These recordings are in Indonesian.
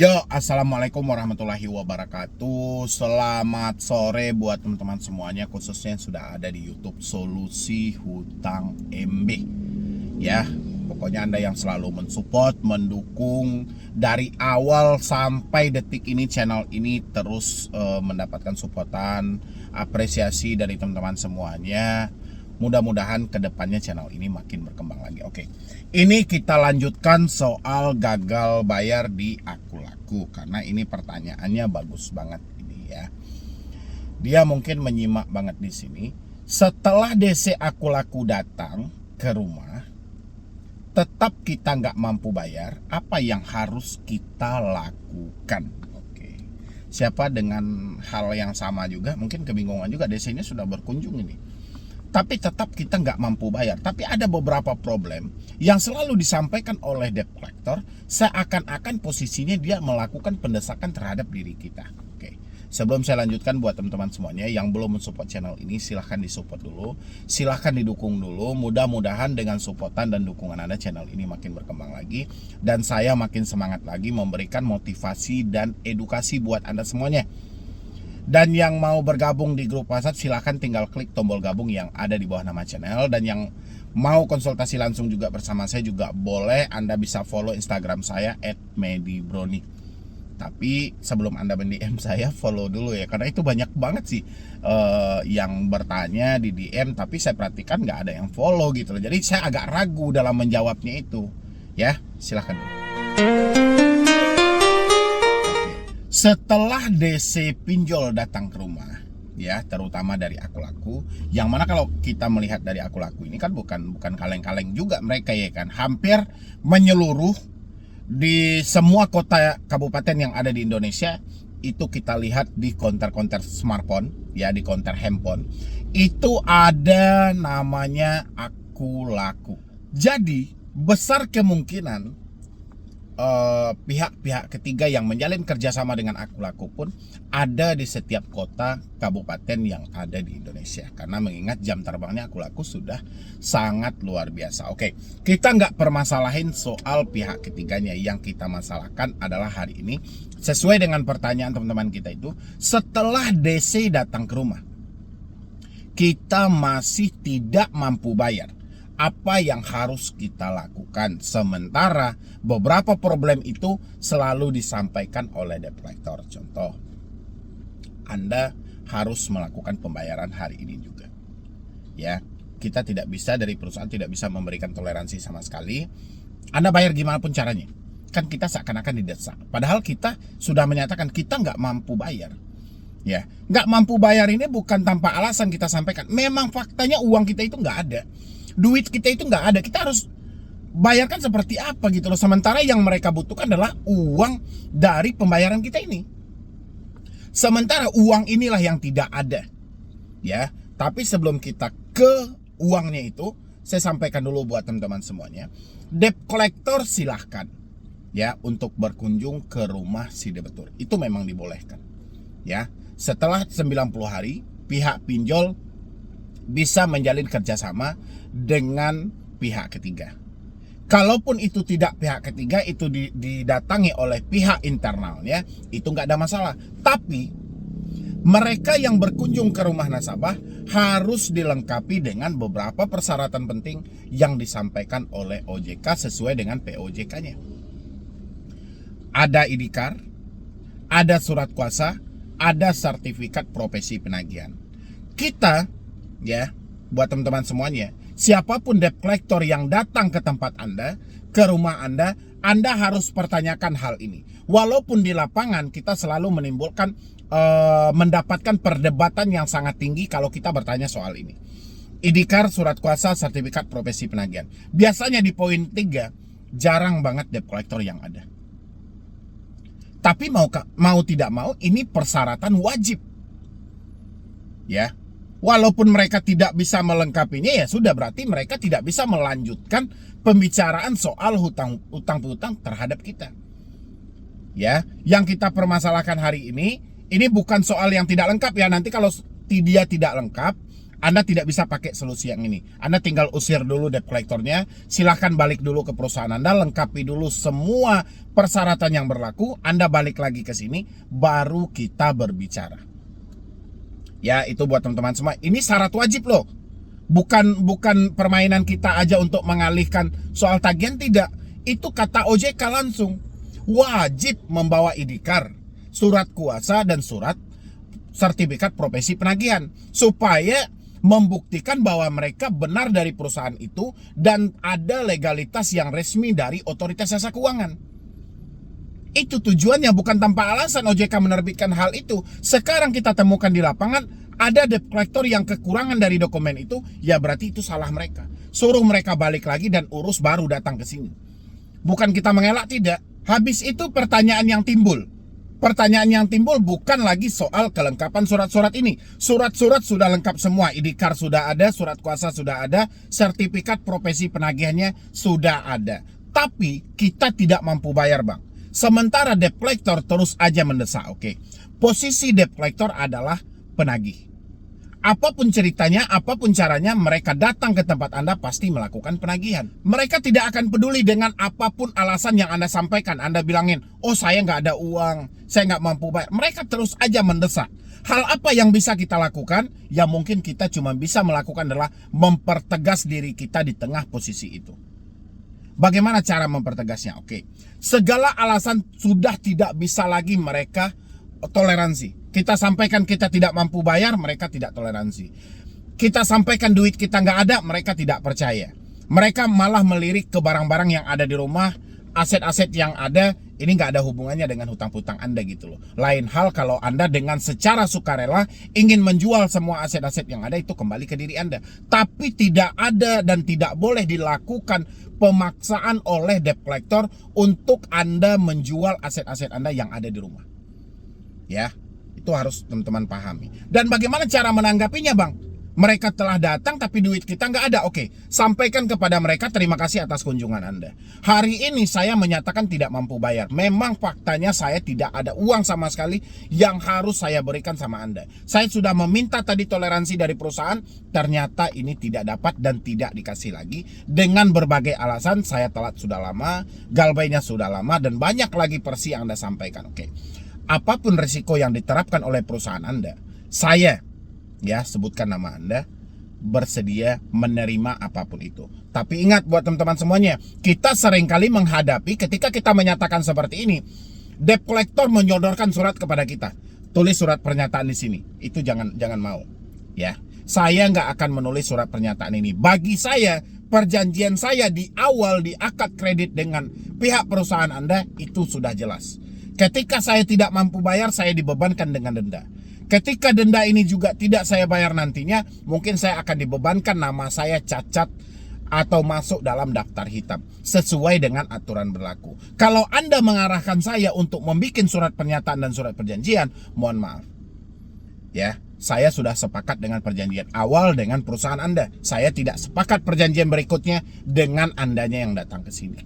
Yo, assalamualaikum warahmatullahi wabarakatuh. Selamat sore buat teman-teman semuanya, khususnya yang sudah ada di YouTube Solusi Hutang MB. Ya, pokoknya Anda yang selalu mensupport, mendukung dari awal sampai detik ini, channel ini terus mendapatkan supportan, apresiasi dari teman-teman semuanya. Mudah-mudahan kedepannya channel ini makin berkembang lagi. Oke, ini kita lanjutkan soal gagal bayar di Aku Laku, karena ini pertanyaannya bagus banget ini ya. Dia mungkin menyimak banget di sini. Setelah DC Aku Laku datang ke rumah, tetap kita nggak mampu bayar, apa yang harus kita lakukan? Oke, siapa dengan hal yang sama juga, mungkin kebingungan juga, DC-nya sudah berkunjung ini, tapi tetap kita nggak mampu bayar. Tapi ada beberapa problem yang selalu disampaikan oleh debt collector, seakan-akan posisinya dia melakukan pendesakan terhadap diri kita. Oke, sebelum saya lanjutkan, buat teman-teman semuanya yang belum mensupport channel ini, silahkan disupport dulu, silahkan didukung dulu. Mudah-mudahan dengan supportan dan dukungan Anda, channel ini makin berkembang lagi, dan saya makin semangat lagi memberikan motivasi dan edukasi buat Anda semuanya. Dan yang mau bergabung di grup WhatsApp, silahkan tinggal klik tombol gabung yang ada di bawah nama channel. Dan yang mau konsultasi langsung juga bersama saya juga boleh. Anda bisa follow Instagram saya @medibroni. Tapi sebelum Anda DM saya, follow dulu ya, karena itu banyak banget sih yang bertanya di DM, tapi saya perhatikan nggak ada yang follow gitu loh. Jadi saya agak ragu dalam menjawabnya itu. Ya, silahkan. Setelah DC pinjol datang ke rumah, ya, terutama dari Aku Laku, yang mana kalau kita melihat dari Aku Laku ini kan bukan kaleng-kaleng juga mereka ya kan, hampir menyeluruh di semua kota kabupaten yang ada di Indonesia. Itu kita lihat di konter-konter smartphone, ya, di konter handphone itu ada namanya Aku Laku. Jadi besar kemungkinan pihak-pihak ketiga yang menjalin kerjasama dengan Aku Laku pun ada di setiap kota kabupaten yang ada di Indonesia, karena mengingat jam terbangnya Aku Laku sudah sangat luar biasa. Oke, kita nggak permasalahin soal pihak ketiganya, yang kita masalahkan adalah hari ini sesuai dengan pertanyaan teman-teman kita itu, setelah DC datang ke rumah kita masih tidak mampu bayar, apa yang harus kita lakukan? Sementara beberapa problem itu selalu disampaikan oleh debt collector. Contoh, Anda harus melakukan pembayaran hari ini juga. Ya, kita tidak bisa, dari perusahaan tidak bisa memberikan toleransi sama sekali. Anda bayar gimana pun caranya. Kan kita seakan-akan didesak. Padahal kita sudah menyatakan kita nggak mampu bayar. Ya, nggak mampu bayar ini bukan tanpa alasan kita sampaikan. Memang faktanya uang kita itu nggak ada. Duit kita itu nggak ada, kita harus bayarkan seperti apa gitu loh. Sementara yang mereka butuhkan adalah uang dari pembayaran kita ini. Sementara uang inilah yang tidak ada, ya. Tapi sebelum kita ke uangnya itu, saya sampaikan dulu buat teman-teman semuanya, debt collector silahkan ya untuk berkunjung ke rumah si debitur. Itu memang dibolehkan, ya. Setelah 90 hari pihak pinjol bisa menjalin kerjasama dengan pihak ketiga. Kalaupun itu tidak pihak ketiga, itu didatangi oleh pihak internalnya, itu nggak ada masalah. Tapi mereka yang berkunjung ke rumah nasabah harus dilengkapi dengan beberapa persyaratan penting yang disampaikan oleh OJK sesuai dengan POJK-nya. Ada ID card, ada surat kuasa, ada sertifikat profesi penagihan. Kita, ya, buat teman-teman semuanya, siapapun debt collector yang datang ke tempat Anda, ke rumah Anda harus pertanyakan hal ini. Walaupun di lapangan kita selalu menimbulkan mendapatkan perdebatan yang sangat tinggi kalau kita bertanya soal ini. ID card, surat kuasa, sertifikat profesi penagihan. Biasanya di poin 3 jarang banget debt collector yang ada. Tapi mau tidak mau ini persyaratan wajib. Ya. Walaupun mereka tidak bisa melengkapinya, ya sudah, berarti mereka tidak bisa melanjutkan pembicaraan soal hutang piutang terhadap kita. Ya, yang kita permasalahkan hari ini bukan soal yang tidak lengkap ya. Nanti kalau dia tidak lengkap, Anda tidak bisa pakai solusi yang ini. Anda tinggal usir dulu debt collectornya, silahkan balik dulu ke perusahaan Anda, lengkapi dulu semua persyaratan yang berlaku, Anda balik lagi ke sini, baru kita berbicara. Ya, itu buat teman-teman semua. Ini syarat wajib loh. Bukan permainan kita aja untuk mengalihkan soal tagihan, tidak. Itu kata OJK langsung. Wajib membawa ID card, surat kuasa, dan surat sertifikat profesi penagihan. Supaya membuktikan bahwa mereka benar dari perusahaan itu dan ada legalitas yang resmi dari otoritas jasa keuangan. Itu tujuannya, bukan tanpa alasan OJK menerbitkan hal itu. Sekarang kita temukan di lapangan ada debt collector yang kekurangan dari dokumen itu, ya berarti itu salah mereka. Suruh mereka balik lagi dan urus baru datang ke sini. Bukan kita mengelak, tidak. Habis itu pertanyaan yang timbul. Pertanyaan yang timbul bukan lagi soal kelengkapan surat-surat ini. Surat-surat sudah lengkap semua. ID card sudah ada, surat kuasa sudah ada, sertifikat profesi penagihannya sudah ada. Tapi kita tidak mampu bayar, Bang. Sementara debt collector terus aja mendesak. Oke. Posisi debt collector adalah penagih. Apapun ceritanya, apapun caranya, mereka datang ke tempat Anda pasti melakukan penagihan. Mereka tidak akan peduli dengan apapun alasan yang Anda sampaikan. Anda bilangin, oh saya nggak ada uang, saya nggak mampu bayar. Mereka terus aja mendesak. Hal apa yang bisa kita lakukan? Ya mungkin kita cuma bisa melakukan adalah mempertegas diri kita di tengah posisi itu. Bagaimana cara mempertegasnya? Oke. Segala alasan sudah tidak bisa lagi mereka toleransi. Kita sampaikan kita tidak mampu bayar, mereka tidak toleransi. Kita sampaikan duit kita nggak ada, mereka tidak percaya. Mereka malah melirik ke barang-barang yang ada di rumah, aset-aset yang ada. Ini nggak ada hubungannya dengan hutang-hutang Anda gitu loh. Lain hal kalau Anda dengan secara sukarela ingin menjual semua aset-aset yang ada, itu kembali ke diri Anda. Tapi tidak ada dan tidak boleh dilakukan pemaksaan oleh debt collector untuk Anda menjual aset-aset Anda yang ada di rumah. Ya, itu harus teman-teman pahami. Dan bagaimana cara menanggapinya, Bang? Mereka telah datang tapi duit kita nggak ada. Oke, sampaikan kepada mereka terima kasih atas kunjungan Anda. Hari ini saya menyatakan tidak mampu bayar. Memang faktanya saya tidak ada uang sama sekali yang harus saya berikan sama Anda. Saya sudah meminta tadi toleransi dari perusahaan, ternyata ini tidak dapat dan tidak dikasih lagi. Dengan berbagai alasan, saya telat sudah lama, galbainya sudah lama, dan banyak lagi versi yang Anda sampaikan. Oke, apapun risiko yang diterapkan oleh perusahaan Anda, saya, ya sebutkan nama Anda, bersedia menerima apapun itu. Tapi ingat buat teman-teman semuanya, kita seringkali menghadapi ketika kita menyatakan seperti ini, debt collector menyodorkan surat kepada kita, tulis surat pernyataan di sini. Itu jangan mau, ya. Saya nggak akan menulis surat pernyataan ini. Bagi saya, perjanjian saya di awal di akad kredit dengan pihak perusahaan Anda itu sudah jelas. Ketika saya tidak mampu bayar, saya dibebankan dengan denda. Ketika denda ini juga tidak saya bayar nantinya, mungkin saya akan dibebankan nama saya cacat atau masuk dalam daftar hitam sesuai dengan aturan berlaku. Kalau Anda mengarahkan saya untuk membuat surat pernyataan dan surat perjanjian, mohon maaf. Ya, saya sudah sepakat dengan perjanjian awal dengan perusahaan Anda. Saya tidak sepakat perjanjian berikutnya dengan Andanya yang datang ke sini.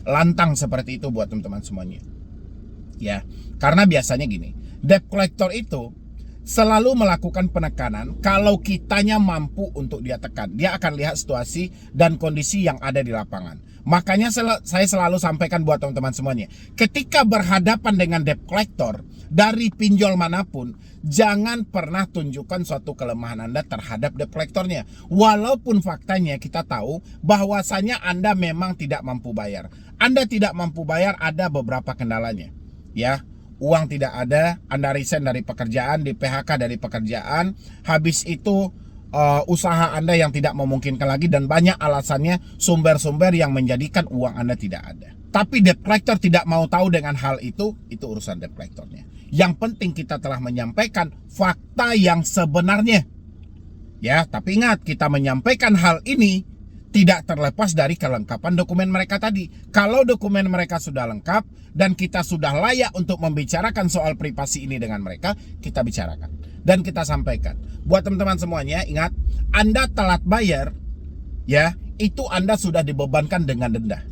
Lantang seperti itu buat teman-teman semuanya. Ya, karena biasanya gini, debt collector itu selalu melakukan penekanan kalau kitanya mampu untuk dia tekan. Dia akan lihat situasi dan kondisi yang ada di lapangan. Makanya saya selalu sampaikan buat teman-teman semuanya, ketika berhadapan dengan debt collector dari pinjol manapun, jangan pernah tunjukkan suatu kelemahan Anda terhadap debt collectornya. Walaupun faktanya kita tahu bahwasanya Anda memang tidak mampu bayar. Anda tidak mampu bayar ada beberapa kendalanya. Ya, uang tidak ada, Anda resign dari pekerjaan, di PHK dari pekerjaan, habis itu usaha Anda yang tidak memungkinkan lagi, dan banyak alasannya, sumber-sumber yang menjadikan uang Anda tidak ada. Tapi debt collector tidak mau tahu dengan hal itu urusan debt collectornya. Yang penting kita telah menyampaikan fakta yang sebenarnya. Ya, tapi ingat, kita menyampaikan hal ini tidak terlepas dari kelengkapan dokumen mereka tadi. Kalau dokumen mereka sudah lengkap dan kita sudah layak untuk membicarakan soal privasi ini dengan mereka, kita bicarakan dan kita sampaikan. Buat teman-teman semuanya, ingat, Anda telat bayar, ya, itu Anda sudah dibebankan dengan denda.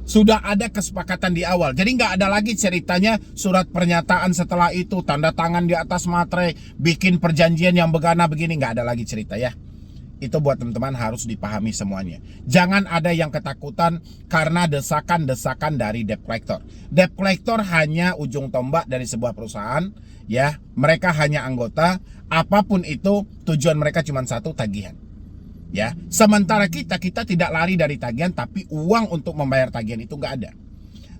Sudah ada kesepakatan di awal. Jadi nggak ada lagi ceritanya surat pernyataan setelah itu, tanda tangan di atas materai, bikin perjanjian yang begana begini. Nggak ada lagi cerita ya. Itu buat teman-teman harus dipahami semuanya. Jangan ada yang ketakutan karena desakan-desakan dari debt collector. Debt collector hanya ujung tombak dari sebuah perusahaan. Ya, mereka hanya anggota. Apapun itu, tujuan mereka cuma satu, tagihan. Ya, sementara kita tidak lari dari tagihan, tapi uang untuk membayar tagihan itu nggak ada.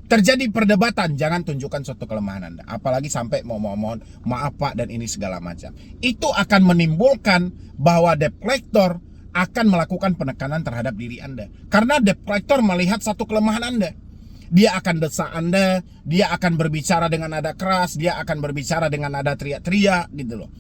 Terjadi perdebatan, jangan tunjukkan suatu kelemahan Anda, apalagi sampai mau mohon maaf Pak dan ini segala macam. Itu akan menimbulkan bahwa debt collector akan melakukan penekanan terhadap diri Anda, karena debt collector melihat satu kelemahan Anda. Dia akan desak Anda, dia akan berbicara dengan nada keras, dia akan berbicara dengan nada teriak-teriak gitu loh.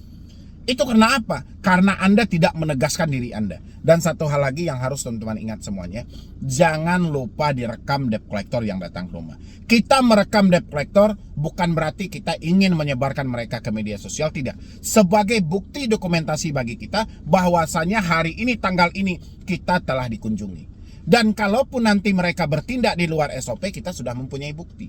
Itu karena apa? Karena Anda tidak menegaskan diri Anda. Dan satu hal lagi yang harus teman-teman ingat semuanya, jangan lupa direkam debt collector yang datang ke rumah. Kita merekam debt collector bukan berarti kita ingin menyebarkan mereka ke media sosial, tidak. Sebagai bukti dokumentasi bagi kita bahwasanya hari ini tanggal ini kita telah dikunjungi. Dan kalaupun nanti mereka bertindak di luar SOP, kita sudah mempunyai bukti.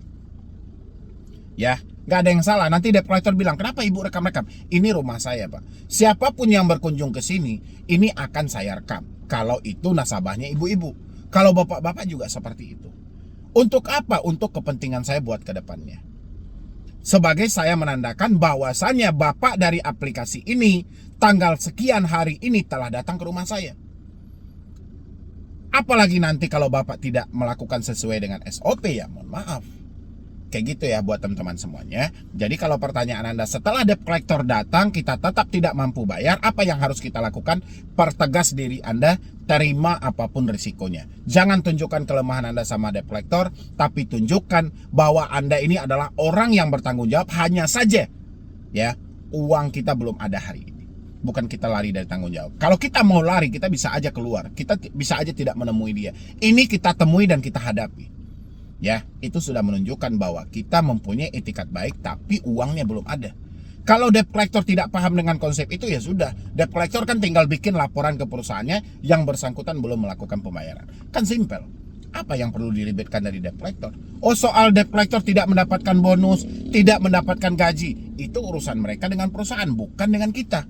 Ya, nggak ada yang salah. Nanti debt collector bilang, kenapa ibu rekam-rekam? Ini rumah saya Pak. Siapapun yang berkunjung ke sini, ini akan saya rekam. Kalau itu nasabahnya ibu-ibu. Kalau bapak-bapak juga seperti itu. Untuk apa? Untuk kepentingan saya buat ke depannya. Sebagai saya menandakan bahwasannya bapak dari aplikasi ini, tanggal sekian hari ini telah datang ke rumah saya. Apalagi nanti kalau bapak tidak melakukan sesuai dengan SOP, ya mohon maaf. Kayak gitu ya buat teman-teman semuanya. Jadi kalau pertanyaan Anda setelah debt collector datang kita tetap tidak mampu bayar, apa yang harus kita lakukan? Pertegas diri Anda, terima apapun risikonya. Jangan tunjukkan kelemahan Anda sama debt collector, tapi tunjukkan bahwa Anda ini adalah orang yang bertanggung jawab. Hanya saja ya, uang kita belum ada hari ini. Bukan kita lari dari tanggung jawab. Kalau kita mau lari, kita bisa aja keluar. Kita bisa aja tidak menemui dia. Ini kita temui dan kita hadapi. Ya, itu sudah menunjukkan bahwa kita mempunyai etikat baik, tapi uangnya belum ada. Kalau debt collector tidak paham dengan konsep itu, ya sudah. Debt collector kan tinggal bikin laporan ke perusahaannya yang bersangkutan belum melakukan pembayaran. Kan simpel. Apa yang perlu diribetkan dari debt collector? Oh, soal debt collector tidak mendapatkan bonus, tidak mendapatkan gaji, itu urusan mereka dengan perusahaan, bukan dengan kita.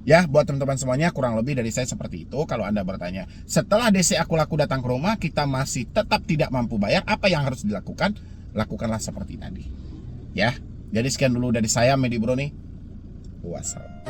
Ya, buat teman-teman semuanya, kurang lebih dari saya seperti itu. Kalau Anda bertanya, setelah DC Aku Laku datang ke rumah, kita masih tetap tidak mampu bayar, apa yang harus dilakukan? Lakukanlah seperti tadi. Ya, jadi sekian dulu dari saya, Medi Bro nih. Wassalam.